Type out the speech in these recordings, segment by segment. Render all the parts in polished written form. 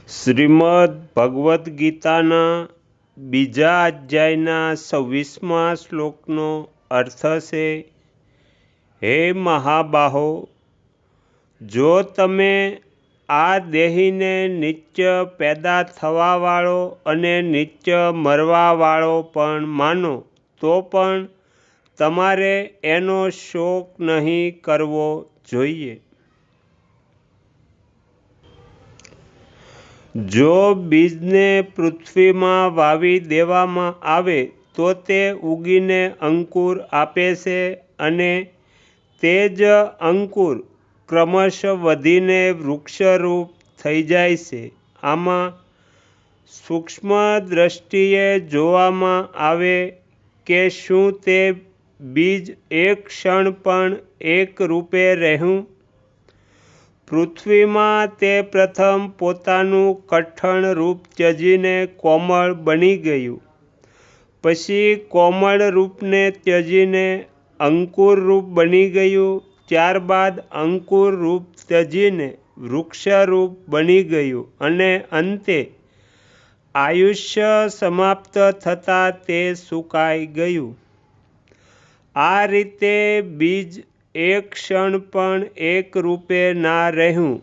શ્રીમદ ભગવદ્ ગીતાના બીજા અધ્યાયના 26મા શ્લોકનો અર્થ છે, હે મહાબાહો, જો તમે આ દેહીને નિત્ય પેદા થવાવાળો અને નિત્ય મરવાવાળો પણ માનો તો પણ તમારે એનો શોક નહીં કરવો જોઈએ. જો બીજને પૃથ્વીમાં વાવી દેવામાં આવે તો તે ઉગીને અંકુર આપે છે અને તે જ અંકુર ક્રમશઃ વધીને વૃક્ષરૂપ થઈ જાય છે. આમાં સૂક્ષ્મ દ્રષ્ટિએ જોવામાં આવે કે શું તે બીજ એક ક્ષણ પણ એક રૂપે રહ્યું? પૃથ્વીમાં તે પ્રથમ પોતાનું કઠણ રૂપ ત્યજીને કોમળ બની ગયું, પછી કોમળ રૂપને ત્યજીને અંકુર રૂપ બની ગયું, ત્યારબાદ અંકુર રૂપ ત્યજીને વૃક્ષરૂપ બની ગયું અને અંતે આયુષ્ય સમાપ્ત થતાં તે સુકાઈ ગયું. આ રીતે બીજ એક ક્ષણ પણ એક રૂપે ના રહ્યું,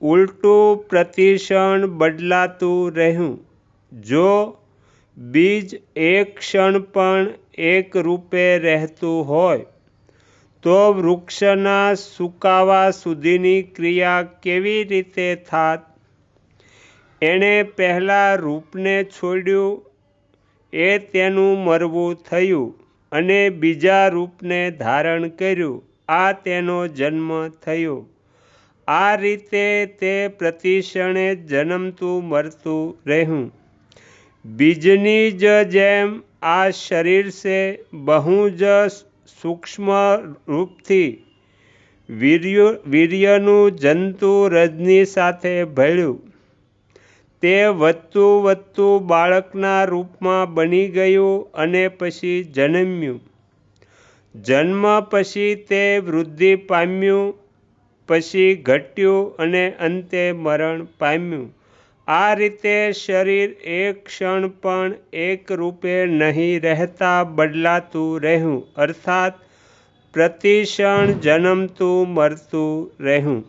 ઉલટું પ્રતિક્ષણ બદલાતું રહ્યું. જો બીજ એક ક્ષણ પણ એક રૂપે રહેતું હોય તો વૃક્ષના સુકાવા સુધીની ક્રિયા કેવી રીતે થાત? એણે પહેલાં રૂપને છોડ્યું, એ તેનું મરવું થયું અને બીજા રૂપને ધારણ કર્યું, આ તેનો જન્મ થયો. આ રીતે તે પ્રતિક્ષણે જન્મતું મરતું રહ્યું. બીજની જ જેમ આ શરીર છે, બહુ જ સૂક્ષ્મ રૂપથી વીર્યનું જંતુ રજની સાથે ભળ્યું. તે વધતું વધતું બાળકના રૂપમાં બની ગયું અને પછી જન્મ્યું. જન્મ પછી તે વૃદ્ધિ પામ્યું, પછી ઘટ્યું અને અંતે મરણ પામ્યું. આ રીતે શરીર એક ક્ષણ પણ એક રૂપે નહીં રહેતાં બદલાતું રહ્યું, અર્થાત પ્રતિક્ષણ જન્મતું મરતું રહ્યું.